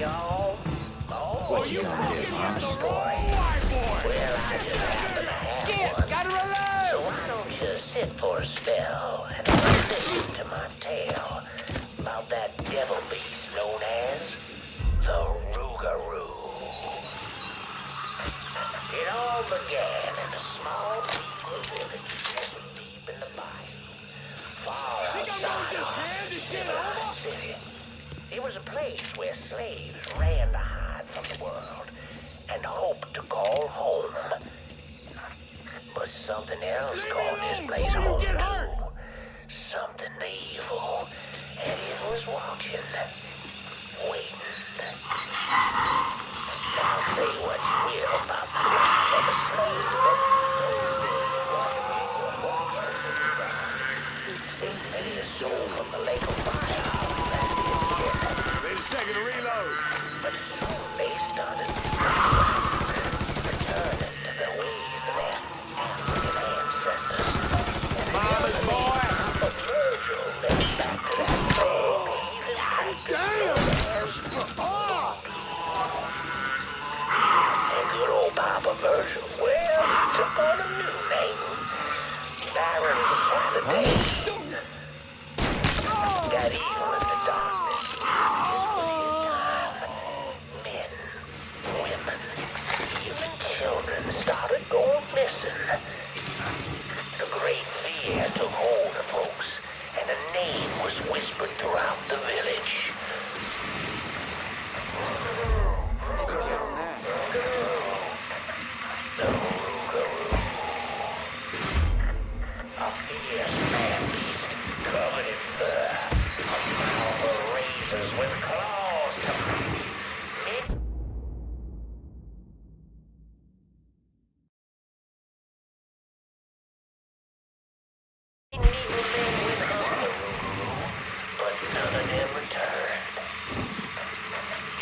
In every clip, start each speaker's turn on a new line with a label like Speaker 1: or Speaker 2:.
Speaker 1: y'all.
Speaker 2: What you gonna do, huh?
Speaker 1: Well, I just happen to have
Speaker 3: Shit,
Speaker 1: one.
Speaker 3: gotta
Speaker 1: So
Speaker 3: reload!
Speaker 1: why don't you sit for a spell and listen to my tale about that devil beast known as the Rougarou. It all began in a small Negro village nestled deep in the bayou, far outside of the city. It was a place where slaves ran to hide from the world and hoped to call home. But something else called this place home too. Something evil. And it was watching. Waiting. Now say what you will about the life of a slave, but they made a soul from the lake of fire.
Speaker 4: Wait a second to reload.
Speaker 1: But soon they started returning to the ways of their African ancestors.
Speaker 4: Mama's boy.
Speaker 1: But Virgil led back to that same
Speaker 4: Damn!
Speaker 1: And good old Papa Virgil, well, he took on a new name. Baron Saturday. That evil in the darkness. Men, women, even children started going missing. A great fear took hold of folks, and a name was whispered throughout the village. The Rougarou. A fierce man-beast covered in fur, a mouth of razors with claws to bite. Many Negro men went hunting the Rougarou, but none of them returned.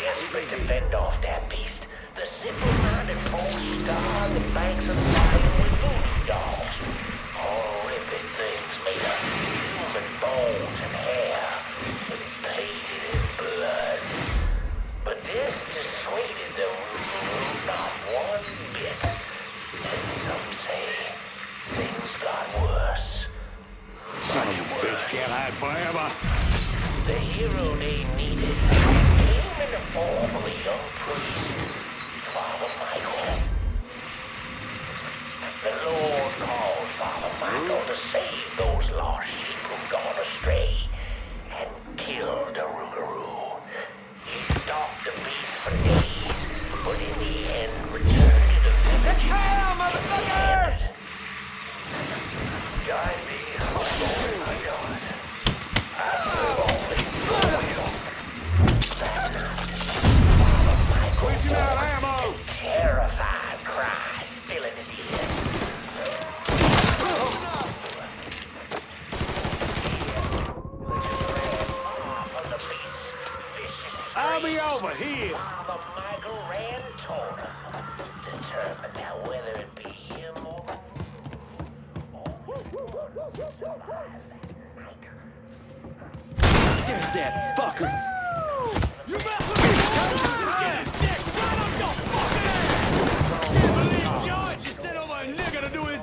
Speaker 1: Desperate to fend off that beast, the simple-minded folks starved the banks of the bayou with voodoo dolls. Horrific things made of human bones and hair, and painted in blood. But this dissuaded the Rougarou not one bit. And some say things got worse.
Speaker 4: Son of a bitch can't hide forever.
Speaker 1: The hero they needed came in the form of a young priest, Father Michael. The Lord called Father Michael to save those lost sheep who'd gone astray and killed the Rougarou. He stalked the beast for days, but in the end returned to the village.
Speaker 3: Hell, motherfucker!
Speaker 1: Join me, my God. I serve only your will. That night, Father Michael
Speaker 4: Switching out ammo.
Speaker 1: terrified cries filling his ears.
Speaker 4: I'll be over here.
Speaker 1: Father Michael ran toward him, determined that whether it be him or
Speaker 2: There's that fucker.
Speaker 3: You mess with me! Get his dick right up your fucking ass! Can't believe George just sent over a nigga to do his...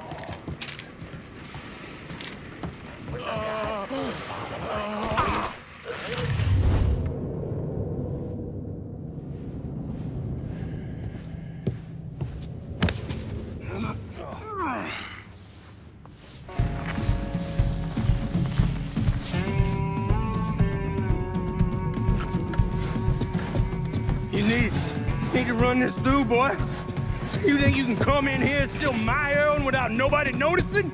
Speaker 3: You need to run this through, boy. You think you can come in here and steal my heroin without nobody noticing?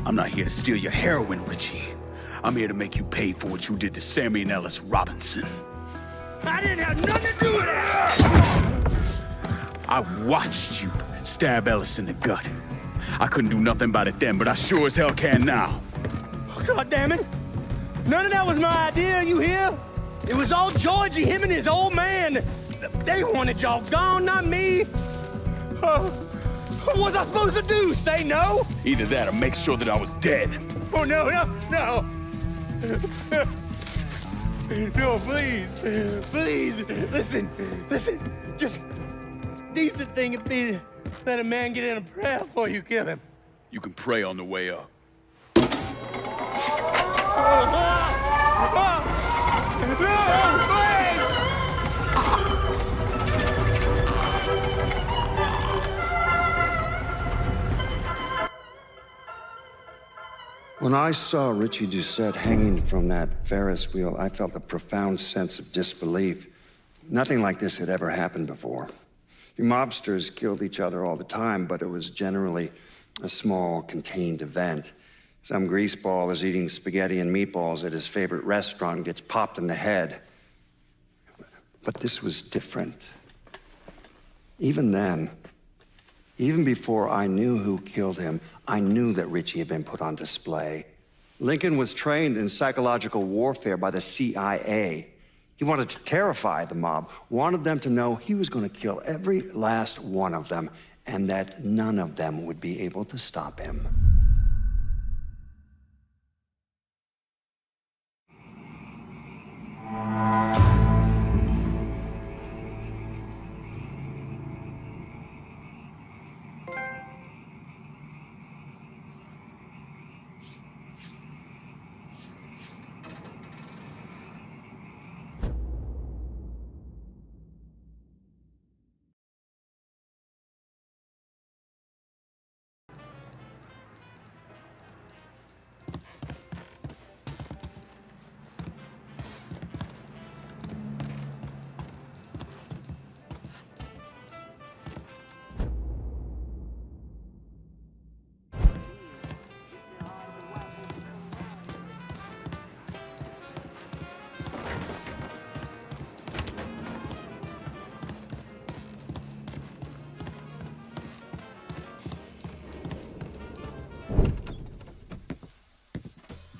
Speaker 2: I'm not here to steal your heroin, Richie. I'm here to make you pay for what you did to Sammy and Ellis Robinson.
Speaker 3: I didn't have nothing to do with that!
Speaker 2: I watched you stab Ellis in the gut. I couldn't do nothing about it then, but I sure as hell can now.
Speaker 3: God damn it! None of that was my idea, you hear? It was all Georgie, him and his old man. They wanted y'all gone, not me. What was I supposed to do? Say no?
Speaker 2: Either that or make sure that I was dead.
Speaker 3: Oh, no. No, please. Please. Listen. Just decent thing would be to let a man get in a prayer before you kill him.
Speaker 2: You can pray on the way up.
Speaker 5: When I saw Richie Doucette hanging from that Ferris wheel, I felt a profound sense of disbelief. Nothing like this had ever happened before. You mobsters killed each other all the time, but it was generally a small, contained event. Some greaseball is eating spaghetti and meatballs at his favorite restaurant and gets popped in the head. But this was different. Even then, even before I knew who killed him, I knew that Richie had been put on display. Lincoln was trained in psychological warfare by the CIA. He wanted to terrify the mob, wanted them to know he was going to kill every last one of them, and that none of them would be able to stop him.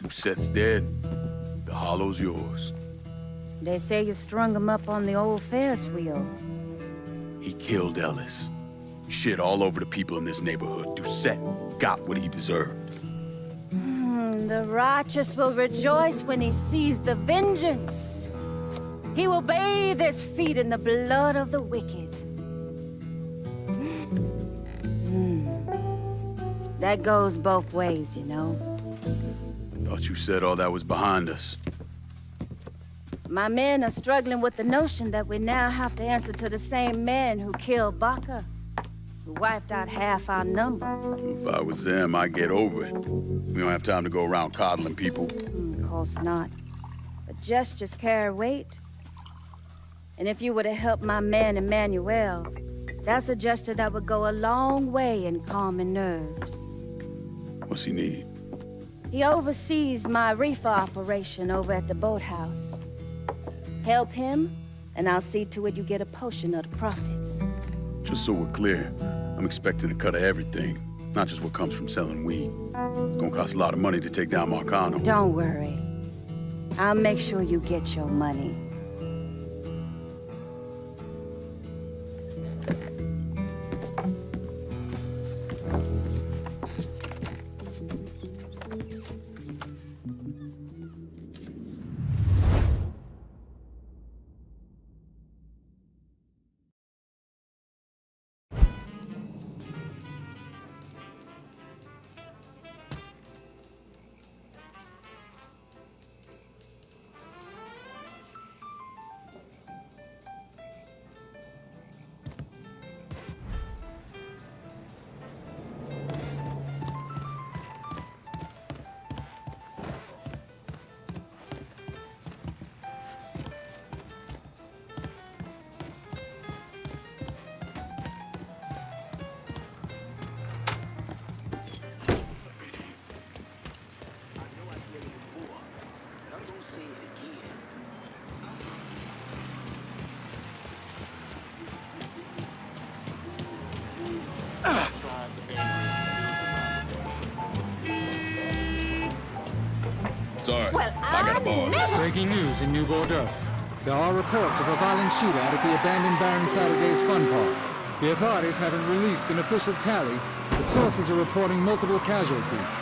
Speaker 2: Doucette's dead. The hollow's yours.
Speaker 6: They say you strung him up on the old Ferris wheel.
Speaker 2: He killed Ellis. Shit all over the people in this neighborhood. Doucette got what he deserved.
Speaker 6: The righteous will rejoice when he sees the vengeance. He will bathe his feet in the blood of the wicked. That goes both ways, you know.
Speaker 2: Thought you said all that was behind us.
Speaker 6: My men are struggling with the notion that we now have to answer to the same men who killed Baca, who wiped out half our number.
Speaker 2: If I was them, I'd get over it. We don't have time to go around coddling people.
Speaker 6: Of course not. But gestures carry weight. And if you were to help my man Emmanuel, that's a gesture that would go a long way in calming nerves.
Speaker 2: What's he need?
Speaker 6: He oversees my reefer operation over at the boathouse. Help him, and I'll see to it you get a portion of the profits.
Speaker 2: Just so we're clear, I'm expecting a cut of everything, not just what comes from selling weed. It's gonna cost a lot of money to take down Marcano.
Speaker 6: Don't worry. I'll make sure you get your money.
Speaker 2: Sorry, I got a ball.
Speaker 7: Breaking news in New Bordeaux. There are reports of a violent shootout at the abandoned Baron Saturday's Fun Park. The authorities haven't released an official tally, but sources are reporting multiple casualties.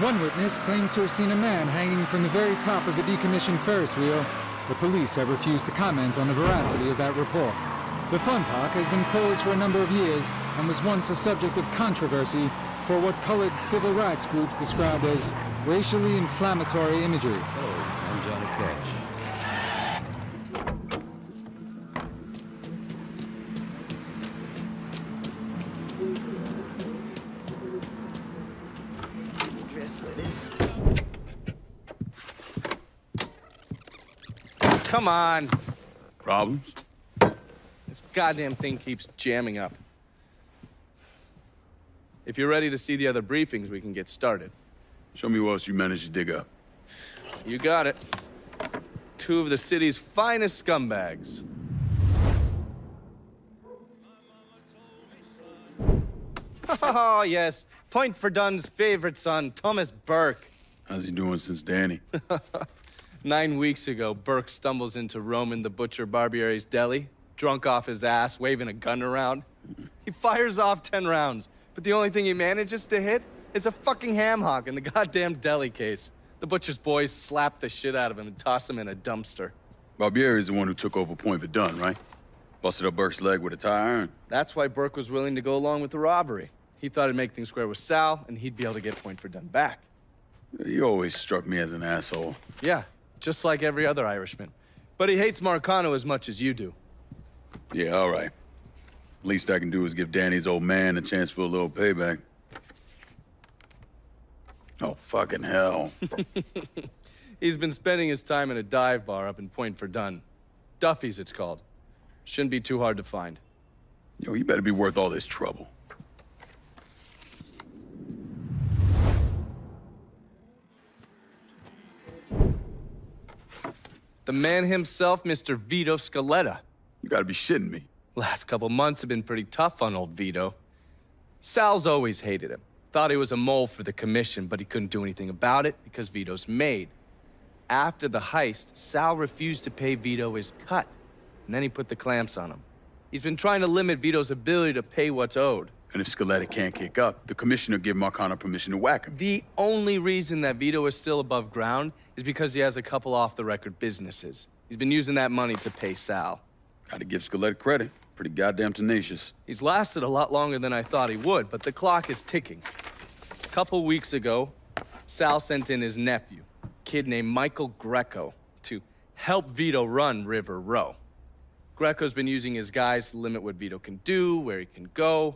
Speaker 7: One witness claims to have seen a man hanging from the very top of the decommissioned Ferris wheel The police have refused to comment on the veracity of that report. The fun park has been closed for a number of years and was once a subject of controversy for what colored civil rights groups described as racially inflammatory imagery.
Speaker 8: Oh, I'm Johnny Cash.
Speaker 3: Dress for this.
Speaker 9: Come on.
Speaker 2: Problems?
Speaker 9: This goddamn thing keeps jamming up. If you're ready to see the other briefings, we can get started.
Speaker 2: Show me what else you managed to dig up.
Speaker 9: You got it. 2 of the city's finest scumbags. Oh, yes. Point for Dunn's favorite son, Thomas Burke.
Speaker 2: How's he doing since Danny?
Speaker 9: 9 weeks ago, Burke stumbles into Roman the Butcher Barbiere's deli, drunk off his ass, waving a gun around. He fires off 10 rounds, but the only thing he manages to hit is a fucking ham hock in the goddamn deli case. The butcher's boys slap the shit out of him and toss him in a dumpster.
Speaker 2: Barbieri is the one who took over Point Verdun, right? Busted up Burke's leg with a tire iron.
Speaker 9: That's why Burke was willing to go along with the robbery. He thought it'd make things square with Sal, and he'd be able to get Point Verdun back.
Speaker 2: You always struck me as an asshole.
Speaker 9: Yeah, just like every other Irishman. But he hates Marcano as much as you do.
Speaker 2: Yeah, all right. Least I can do is give Danny's old man a chance for a little payback. Oh, fucking hell.
Speaker 9: He's been spending his time in a dive bar up in Point Verdun. Duffy's, it's called. Shouldn't be too hard to find.
Speaker 2: Yo, you better be worth all this trouble.
Speaker 9: The man himself, Mr. Vito Scaletta.
Speaker 2: You gotta be shitting me.
Speaker 9: Last couple months have been pretty tough on old Vito. Sal's always hated him. Thought he was a mole for the commission, but he couldn't do anything about it because Vito's made. After the heist, Sal refused to pay Vito his cut, and then he put the clamps on him. He's been trying to limit Vito's ability to pay what's owed.
Speaker 2: And if Scaletta can't kick up, the commissioner give Marcano permission to whack him.
Speaker 9: The only reason that Vito is still above ground is because he has a couple off-the-record businesses. He's been using that money to pay Sal.
Speaker 2: Gotta give Scaletta credit. Pretty goddamn tenacious.
Speaker 9: He's lasted a lot longer than I thought he would, but the clock is ticking. A couple weeks ago, Sal sent in his nephew, a kid named Michael Greco, to help Vito run River Row. Greco's been using his guys to limit what Vito can do, where he can go.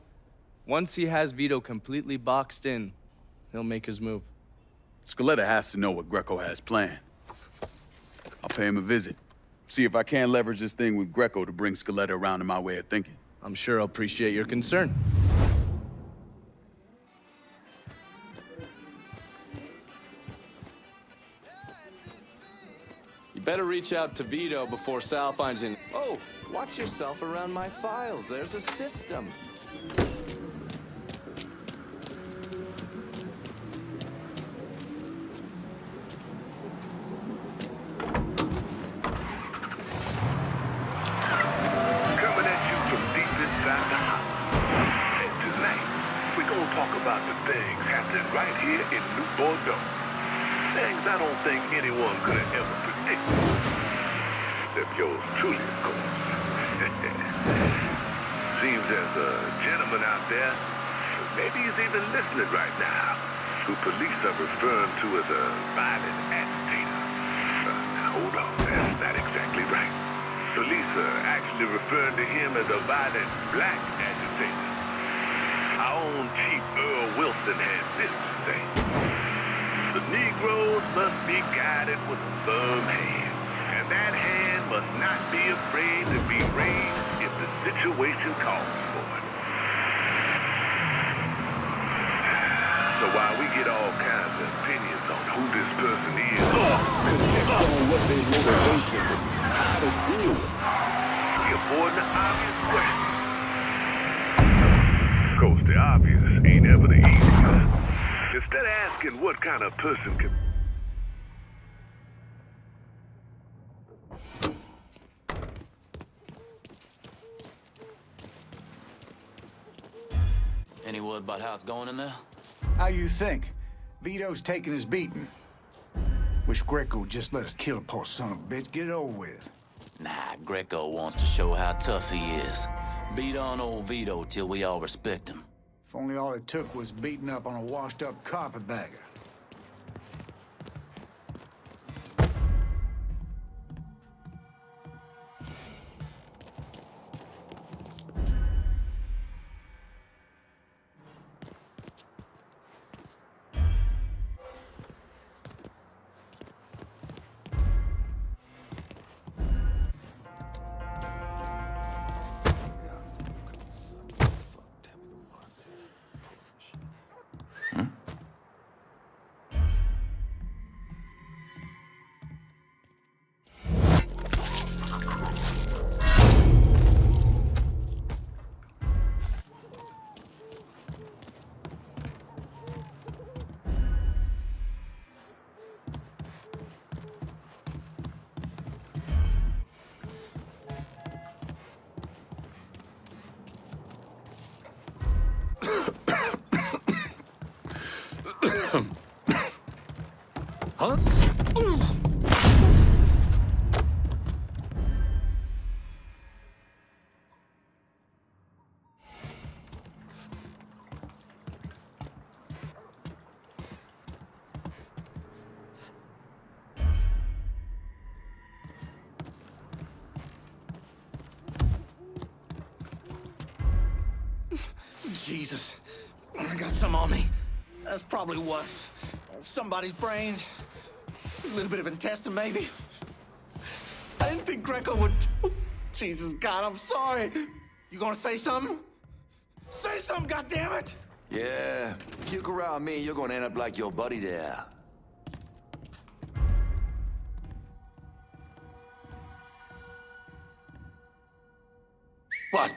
Speaker 9: Once he has Vito completely boxed in, he'll make his move.
Speaker 2: Scaletta has to know what Greco has planned. I'll pay him a visit. See if I can't leverage this thing with Greco to bring Scaletta around to my way of thinking.
Speaker 9: I'm sure he'll appreciate your concern. You better reach out to Vito before Sal finds in. Oh, watch yourself around my files. There's a system.
Speaker 10: About the things happening right here in New Bordeaux. Things I don't think anyone could have ever predicted. Except yours truly, of course. Seems there's a gentleman out there, maybe he's even listening right now, who police are referring to as a violent agitator. Now hold on, that's not exactly right. Police are actually referring to him as a violent black agitator. Our own Chief Earl Wilson had this to say. The Negroes must be guided with a firm hand, and that hand must not be afraid to be raised if the situation calls for it. So while we get all kinds of opinions on who this person is, connect on what their motivation is, how to deal with it, we avoid the obvious question. Of course, the obvious ain't ever the easiest. Instead of asking what kind of person can...
Speaker 11: Any word about how it's going in there?
Speaker 4: How you think? Vito's taking his beating. Wish Greco would just let us kill a poor son of a bitch. Get it over with.
Speaker 11: Nah, Greco wants to show how tough he is. Beat on old Vito till we all respect him.
Speaker 4: If only all it took was beating up on a washed-up carpetbagger.
Speaker 11: Huh?
Speaker 3: Jesus. I got some on me. That's probably what? Somebody's brains. A little bit of intestine, maybe. I didn't think Greco would... Jesus, God, I'm sorry. You gonna say something? Say something, goddammit!
Speaker 11: Yeah, puke around me, you're gonna end up like your buddy there. What?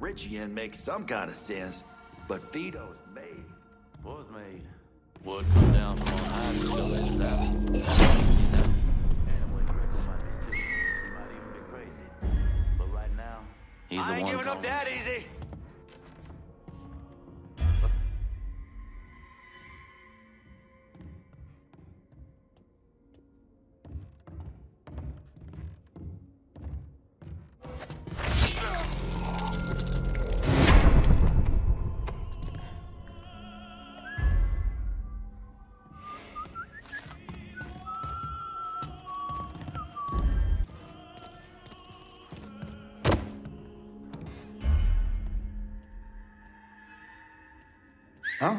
Speaker 11: Richie in makes some kind of sense, but Vito's made.
Speaker 8: Was made.
Speaker 11: Would come down from on high to Scaletta's out. He's out.
Speaker 8: Anyway, Greco might be too. He might even be crazy. But right now,
Speaker 11: He's the
Speaker 3: I ain't
Speaker 11: one
Speaker 3: giving up
Speaker 11: calling.
Speaker 3: that easy.
Speaker 11: Huh?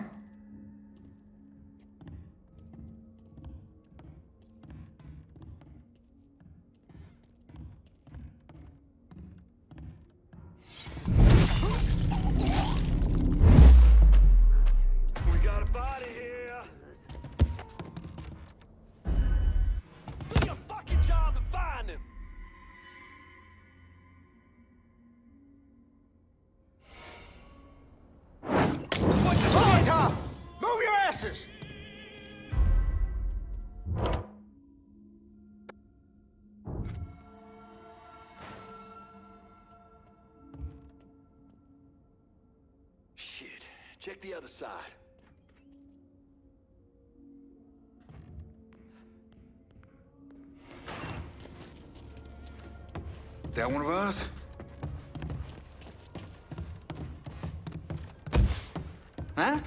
Speaker 3: We got a body here. Do your fucking job and find him. Hold on, Tom! Move your asses!
Speaker 11: Shit. Check the other side.
Speaker 4: That one of us?
Speaker 3: Huh?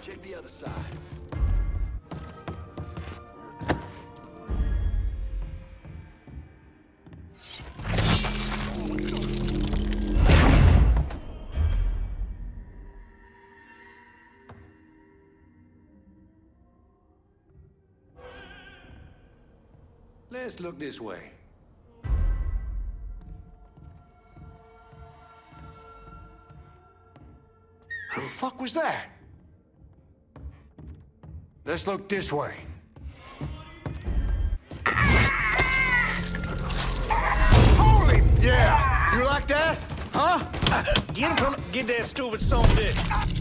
Speaker 11: Check the other side.
Speaker 4: Let's look this way. Who the fuck was that? Let's look this way. Holy!
Speaker 3: Yeah! You like that? Huh? Get him from... Get that stupid son of a bitch.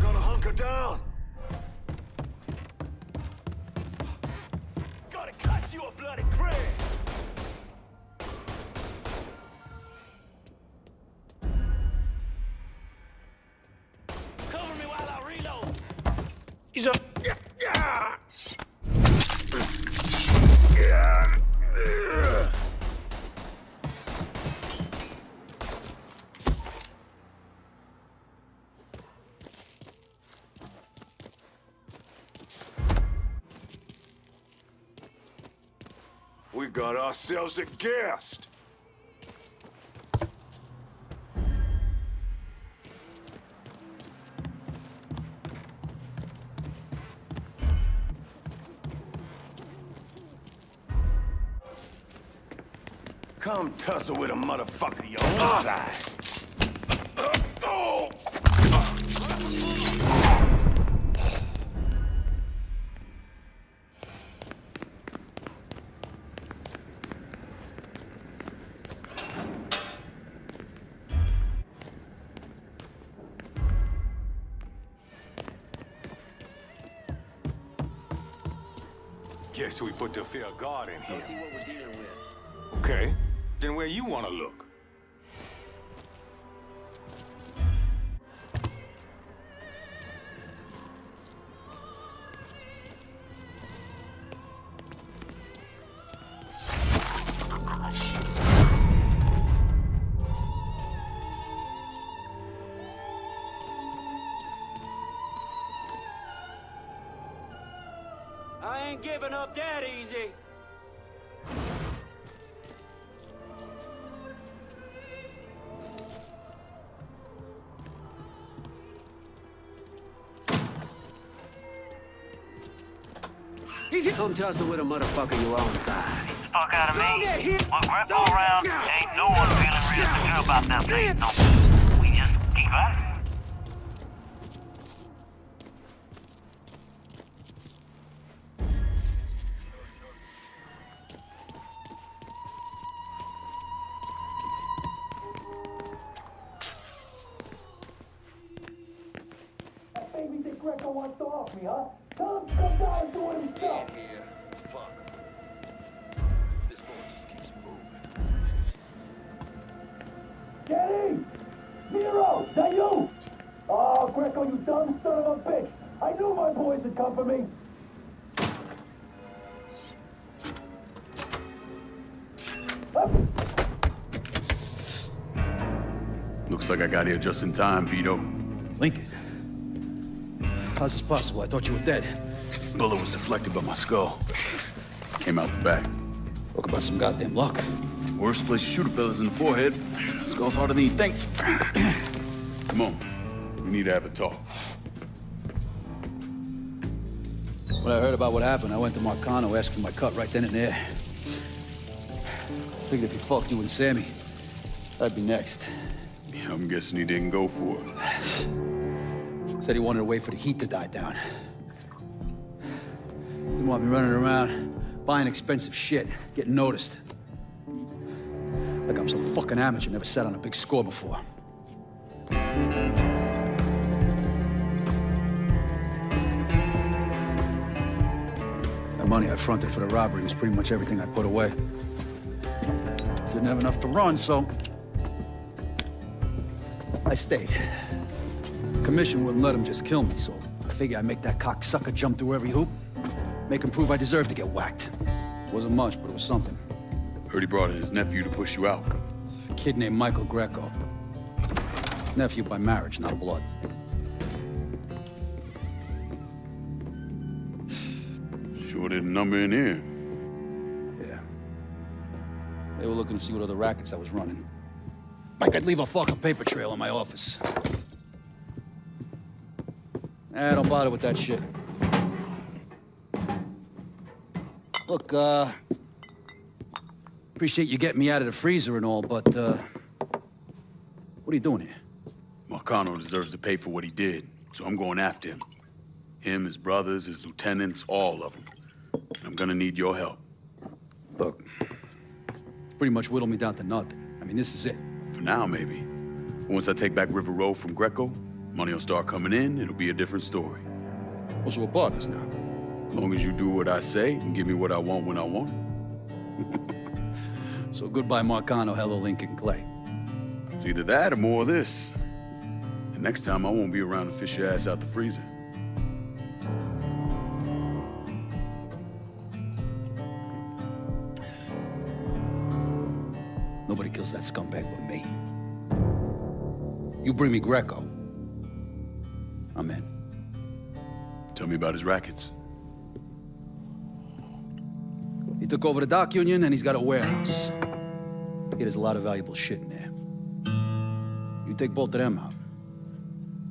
Speaker 4: Gotta hunker down.
Speaker 3: Gotta cut you a bloody crib. Cover me while I reload. He's up.
Speaker 4: We got ourselves a guest.
Speaker 3: Come tussle with a motherfucker your own size.
Speaker 4: Guess we put the fair guard in here.
Speaker 11: Let's see what we're dealing with.
Speaker 4: Okay. Then where you want to look?
Speaker 11: I ain't giving up that easy. Come tussle with a motherfucker your own size.
Speaker 8: Fuck out of me.
Speaker 11: Don't get hit.
Speaker 8: When we're all around, ain't no one feeling real secure about that thing. No. We just keep at it.
Speaker 3: Baby think Greco wants to off me, huh? Tell him to come down and do it himself.
Speaker 12: Here, fuck. This boat just keeps moving.
Speaker 3: Kenny! Nero! That you? Oh, Greco, you dumb son of a bitch! I knew my boys would come for me!
Speaker 2: Looks like I got here just in time, Vito.
Speaker 13: Lincoln. How's this possible? I thought you were dead.
Speaker 2: Bullet was deflected by my skull. Came out the back.
Speaker 13: Talk about some goddamn luck.
Speaker 2: Worst place to shoot a fella's in the forehead. Skull's harder than you think. Come on. We need to have a talk.
Speaker 13: When I heard about what happened, I went to Marcano, asked for my cut right then and there. Figured if he fucked you and Sammy, I'd be next.
Speaker 2: Yeah, I'm guessing he didn't go for it.
Speaker 13: Said he wanted to wait for the heat to die down. Didn't want me running around, buying expensive shit, getting noticed. Like I'm some fucking amateur, never sat on a big score before. The money I fronted for the robbery was pretty much everything I put away. Didn't have enough to run, so I stayed. Commission wouldn't let him just kill me, so I figured I'd make that cocksucker jump through every hoop. Make him prove I deserve to get whacked. Wasn't much, but it was something.
Speaker 2: Heard he brought in his nephew to push you out.
Speaker 13: A kid named Michael Greco. Nephew by marriage, not blood.
Speaker 2: Sure didn't number in here.
Speaker 13: Yeah. They were looking to see what other rackets I was running. Like I'd leave a fucking paper trail in my office. Don't bother with that shit. Look, appreciate you getting me out of the freezer and all, but, what are you doing here?
Speaker 2: Marcano deserves to pay for what he did, so I'm going after him. Him, his brothers, his lieutenants, all of them. And I'm gonna need your help.
Speaker 13: Look, pretty much whittled me down to nothing. I mean, this is it.
Speaker 2: For now, maybe. Once I take back River Road from Greco, money will start coming in, it'll be a different story.
Speaker 13: Also, we're partners now.
Speaker 2: As long as you do what I say and give me what I want when I want it.
Speaker 13: So goodbye, Marcano, hello, Lincoln Clay.
Speaker 2: It's either that or more of this. And next time, I won't be around to fish your ass out the freezer.
Speaker 13: Nobody kills that scumbag but me. You bring me Greco, I'm in.
Speaker 2: Tell me about his rackets.
Speaker 13: He took over the dock union and he's got a warehouse. There's a lot of valuable shit in there. You take both of them out,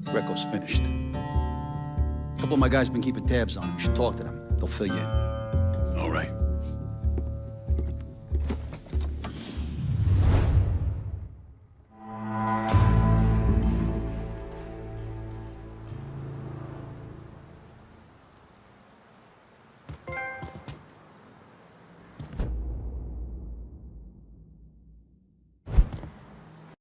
Speaker 13: Greco's finished. A couple of my guys been keeping tabs on him. You should talk to them. They'll fill you in.
Speaker 2: All right.